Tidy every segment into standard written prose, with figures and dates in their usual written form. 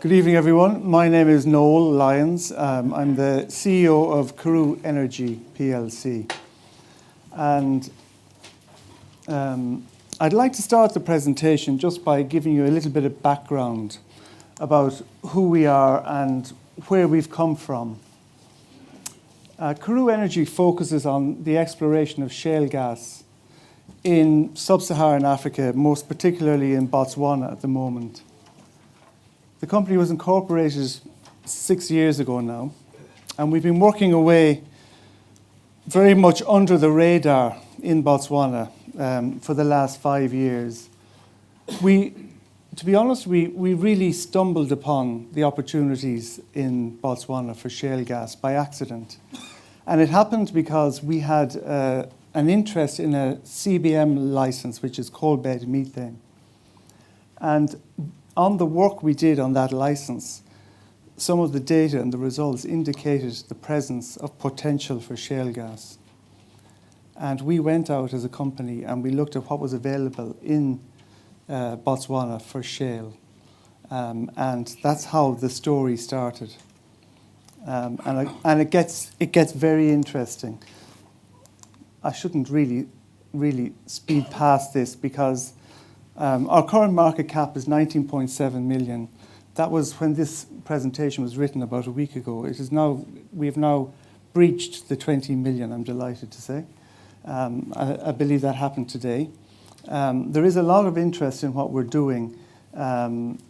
Good evening, everyone. My name is Noel Lyons. I'm the CEO of Karoo Energy, PLC. And I'd like to start the presentation just by giving you a little bit of background about who we are and where we've come from. Karoo Energy focuses on the exploration of shale gas in sub-Saharan Africa, most particularly in Botswana at the moment. The company was incorporated 6 years ago now, and we've been working away very much under the radar in Botswana for the last 5 years. To be honest, we really stumbled upon the opportunities in Botswana for shale gas by accident. And it happened because we had an interest in a CBM license, which is coal bed methane. And on the work we did on that license, some of the data and the results indicated the presence of potential for shale gas. And we went out as a company and we looked at what was available in Botswana for shale. And that's how the story started. And it gets very interesting. I shouldn't really speed past this because our current market cap is 19.7 million. That was when this presentation was written about a week ago. We've now breached the 20 million, I'm delighted to say. I believe that happened today. There is a lot of interest in what we're doing, and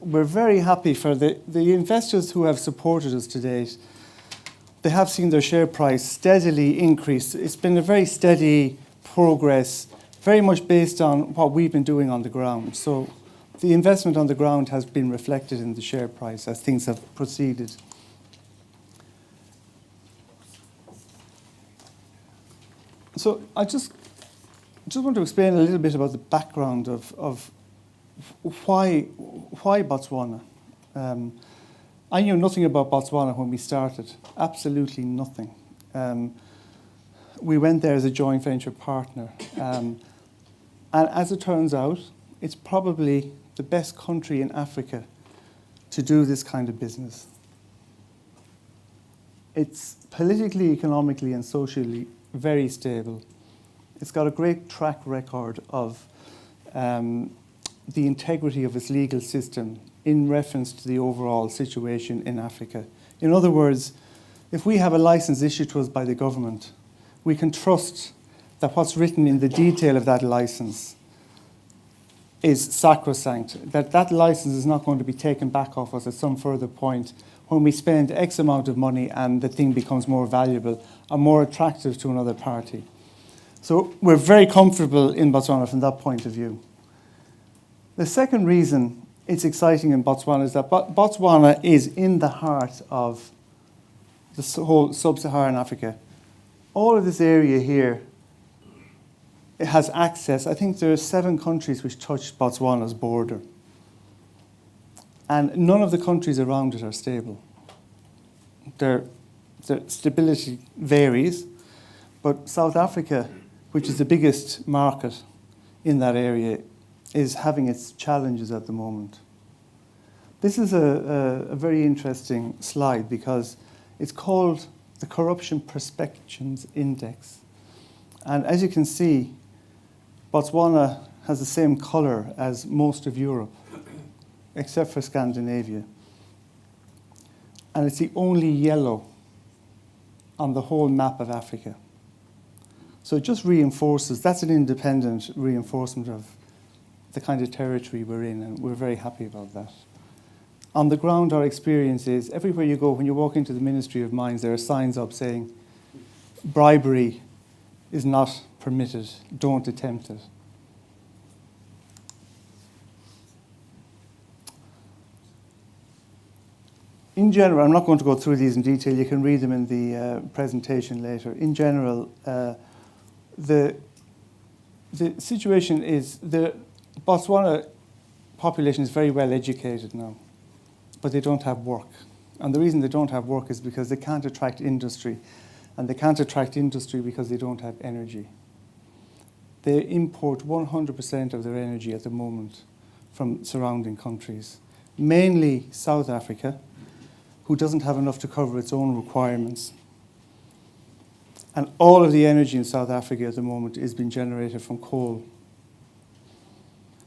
we're very happy for the investors who have supported us to date. They have seen their share price steadily increase. It's been a very steady progress, very much based on what we've been doing on the ground. So the investment on the ground has been reflected in the share price as things have proceeded. So I just want to explain a little bit about the background of why Botswana. I knew nothing about Botswana when we started, absolutely nothing. We went there as a joint venture partner. And as it turns out, it's probably the best country in Africa to do this kind of business. It's politically, economically, and socially very stable. It's got a great track record of the integrity of its legal system in reference to the overall situation in Africa. In other words, if we have a license issued to us by the government, we can trust that what's written in the detail of that license is sacrosanct, that license is not going to be taken back off us at some further point when we spend X amount of money and the thing becomes more valuable or more attractive to another party. So we're very comfortable in Botswana from that point of view. The second reason it's exciting in Botswana is that Botswana is in the heart of the whole sub-Saharan Africa. All of this area here, it has access. I think there are 7 countries which touch Botswana's border. And none of the countries around it are stable. Their stability varies, but South Africa, which is the biggest market in that area, is having its challenges at the moment. This is a very interesting slide because it's called the Corruption Perceptions Index. And as you can see, Botswana has the same colour as most of Europe, except for Scandinavia. And it's the only yellow on the whole map of Africa. So it just reinforces, that's an independent reinforcement of the kind of territory we're in, and we're very happy about that. On the ground, our experience is everywhere you go, when you walk into the Ministry of Mines, there are signs up saying, bribery is not permitted, don't attempt it. In general, I'm not going to go through these in detail, you can read them in the presentation later. In general, the situation is the Botswana population is very well educated now, but they don't have work. And the reason they don't have work is because they can't attract industry. And they can't attract industry because they don't have energy. They import 100% of their energy at the moment from surrounding countries. mainly South Africa, who doesn't have enough to cover its own requirements. And all of the energy in South Africa at the moment is being generated from coal.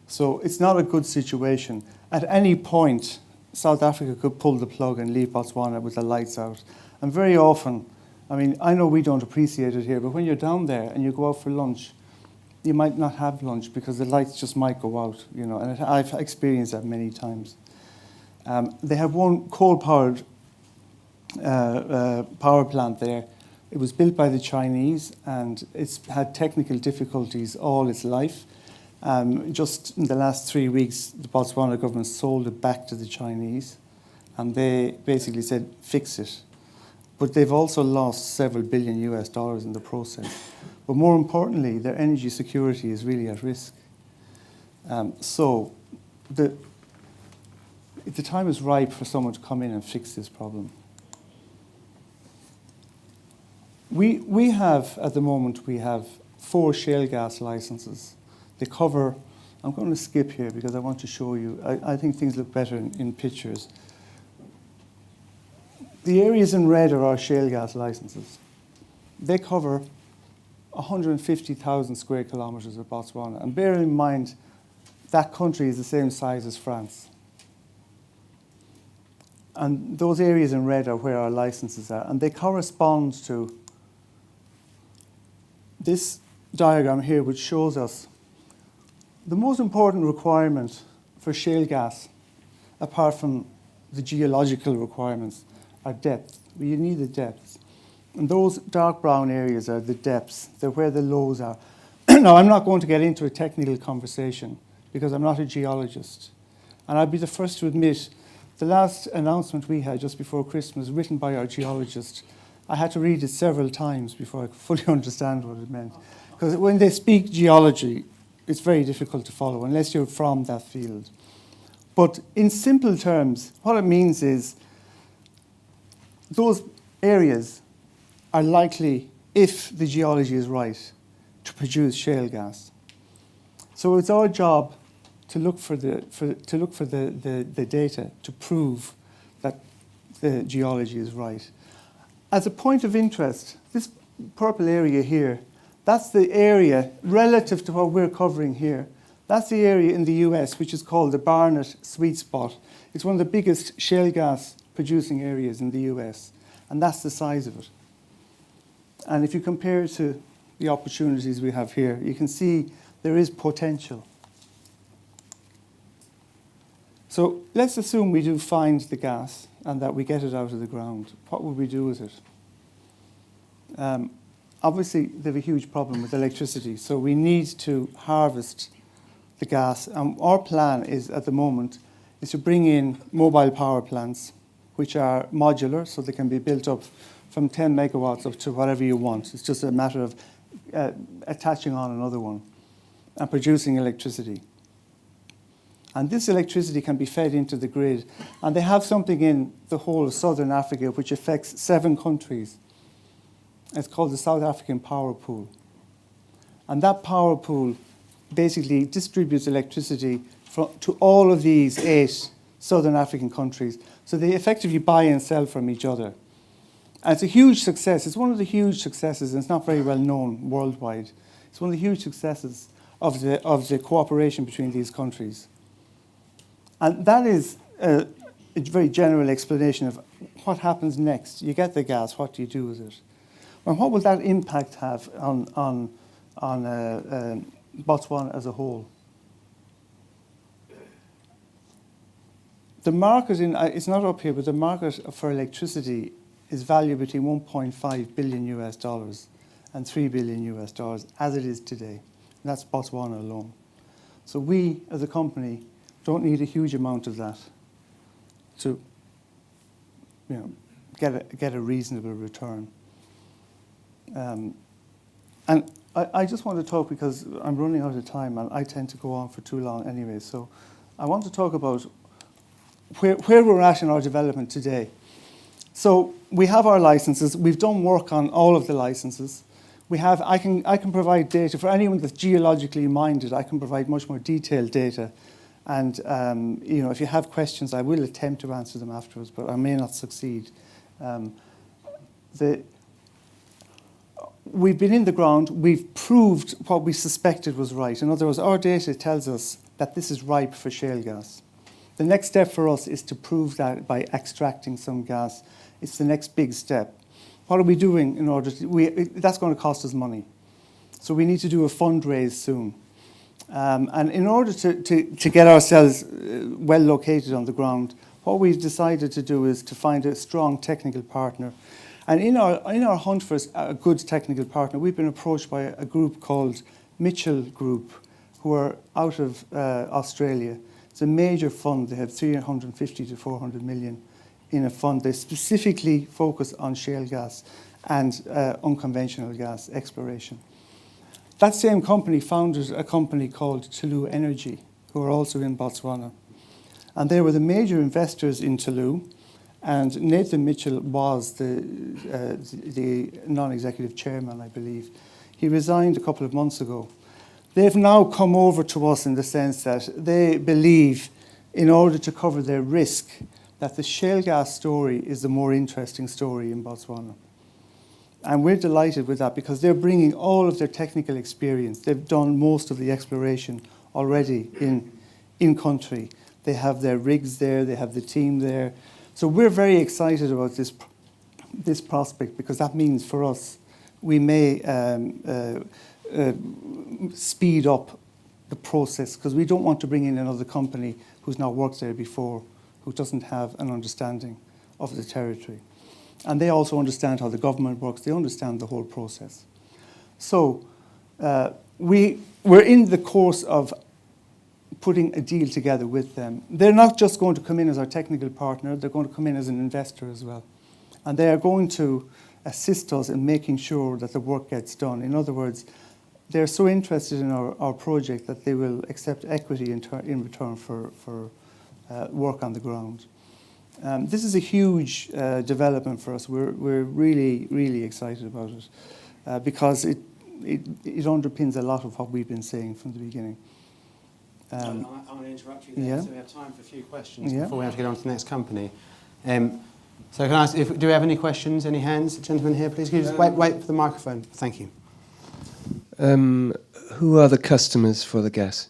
So it's not a good situation. At any point, South Africa could pull the plug and leave Botswana with the lights out. And very often, I mean, I know we don't appreciate it here, but when you're down there and you go out for lunch, you might not have lunch because the lights just might go out, you know, and I've experienced that many times. They have one coal-powered power plant there. It was built by the Chinese, and it's had technical difficulties all its life. Just in the last 3 weeks, the Botswana government sold it back to the Chinese, and they basically said, fix it. But they've also lost several billion US dollars in the process. But more importantly, their energy security is really at risk. So the time is ripe for someone to come in and fix this problem. We have, at the moment, we have 4 shale gas licenses. They cover, I'm going to skip here because I want to show you, I think things look better in pictures. The areas in red are our shale gas licenses. They cover 150,000 square kilometres of Botswana. And bear in mind, that country is the same size as France. And those areas in red are where our licenses are. And they correspond to this diagram here, which shows us the most important requirement for shale gas, apart from the geological requirements, are depth. You need the depths. And those dark brown areas are the depths. They're where the lows are. Now, I'm not going to get into a technical conversation because I'm not a geologist. And I'll be the first to admit, the last announcement we had just before Christmas, written by our geologist, I had to read it several times before I could fully understand what it meant. Because when they speak geology, it's very difficult to follow unless you're from that field. But in simple terms, what it means is those areas are likely, if the geology is right, to produce shale gas. So it's our job to look for the data to prove that the geology is right. As a point of interest, this purple area here, that's the area relative to what we're covering here. That's the area in the US which is called the Barnett Sweet Spot. It's one of the biggest shale gas producing areas in the US, and that's the size of it. And if you compare it to the opportunities we have here, you can see there is potential. So let's assume we do find the gas and that we get it out of the ground. What would we do with it? Obviously, they have a huge problem with electricity, so we need to harvest the gas. And our plan is, at the moment, is to bring in mobile power plants, which are modular, so they can be built up from 10 megawatts up to whatever you want. It's just a matter of attaching on another one and producing electricity. And this electricity can be fed into the grid. And they have something in the whole of southern Africa which affects 7 countries. It's called the South African Power Pool. And that power pool basically distributes electricity to all of these 8 southern African countries. So they effectively buy and sell from each other. And it's a huge success. It's one of the huge successes, and it's not very well known worldwide. It's one of the huge successes of the cooperation between these countries. And that is a very general explanation of what happens next. You get the gas, what do you do with it? And what will that impact have on Botswana as a whole? The market, it's not up here, but the market for electricity is valued between 1.5 billion US dollars and 3 billion US dollars as it is today. And that's Botswana alone. So we, as a company, don't need a huge amount of that to get a reasonable return. And I just want to talk, because I'm running out of time and I tend to go on for too long anyway. So I want to talk about where we're at in our development today. So we have our licenses. We've done work on all of the licenses. I can provide data for anyone that's geologically minded. I can provide much more detailed data And if you have questions, I will attempt to answer them afterwards, but I may not succeed. We've been in the ground, we've proved what we suspected was right. In other words, our data tells us that this is ripe for shale gas. The next step for us is to prove that by extracting some gas. It's the next big step. What are we doing in order to... that's going to cost us money. So we need to do a fundraise soon. And in order to get ourselves well located on the ground, what we've decided to do is to find a strong technical partner. And in our hunt for a good technical partner, we've been approached by a group called Mitchell Group, who are out of Australia. It's a major fund. They have 350 to 400 million in a fund. They specifically focus on shale gas and unconventional gas exploration. That same company founded a company called Karoo Energy, who are also in Botswana. And they were the major investors in Karoo. And Nathan Mitchell was the non-executive chairman, I believe. He resigned a couple of months ago. They've now come over to us in the sense that they believe, in order to cover their risk, that the shale gas story is the more interesting story in Botswana. And we're delighted with that because they're bringing all of their technical experience. They've done most of the exploration already in country. They have their rigs there, they have the team there. So we're very excited about this prospect because that means for us we may speed up the process because we don't want to bring in another company who's not worked there before, who doesn't have an understanding of the territory. And they also understand how the government works. They understand the whole process. So we're in the course of putting a deal together with them. They're not just going to come in as our technical partner, they're going to come in as an investor as well. And they are going to assist us in making sure that the work gets done. In other words, they're so interested in our project that they will accept equity in return for work on the ground. This is a huge development for us. We're really, really excited about it because it underpins a lot of what we've been saying from the beginning. I'm going to interrupt you there, yeah. So we have time for a few questions Yeah. before we have to get on to the next company. So can I ask, do we have any questions, any hands? Gentlemen here, please. Can you just wait for the microphone? Thank you. Who are the customers for the gas?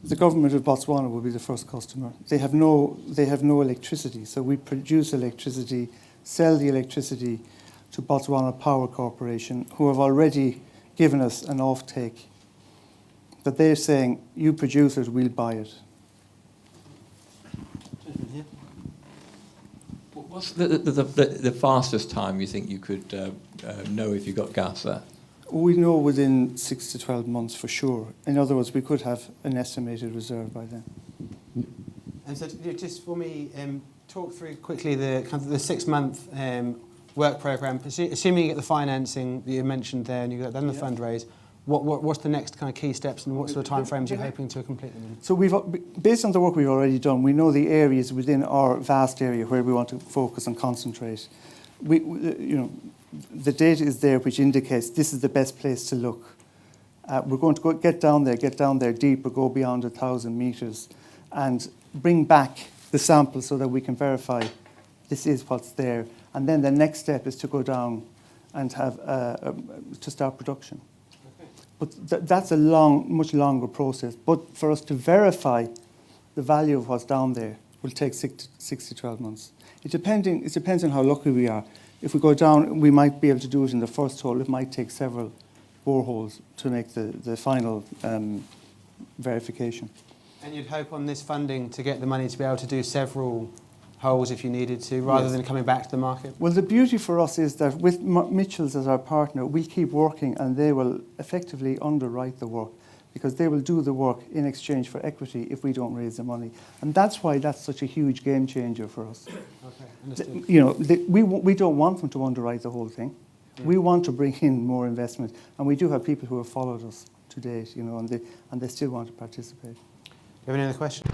The government of Botswana will be the first customer. They have no electricity, so we produce electricity, sell the electricity to Botswana Power Corporation, who have already given us an offtake. But they're saying, you produce it, we'll buy it. What's the fastest time you think you could know if you got gas there? We know within 6 to 12 months for sure. In other words, we could have an estimated reserve by then. And so just for me, talk through quickly the 6-month work programme. Assuming you get the financing that you mentioned there and you got then the fundraise, what's the next kind of key steps and what sort of time frames you're hoping to complete them in? So based on the work we've already done, we know the areas within our vast area where we want to focus and concentrate. The data is there which indicates this is the best place to look. We're going to get down there deeper, go beyond 1,000 metres and bring back the sample so that we can verify this is what's there. And then the next step is to go down and have to start production. Okay. But that's a much longer process. But for us to verify the value of what's down there will take 6 to 12 months. It depends on how lucky we are. If we go down, we might be able to do it in the first hole. It might take several boreholes to make the final verification. And you'd hope on this funding to get the money to be able to do several holes if you needed to, rather than coming back to the market? Well, the beauty for us is that with Mitchell's as our partner, we keep working and they will effectively underwrite the work because they will do the work in exchange for equity if we don't raise the money. And that's why that's such a huge game changer for us. Okay, understood. We don't want them to underwrite the whole thing. We want to bring in more investment. And we do have people who have followed us to date, and they still want to participate. Do you have any other questions?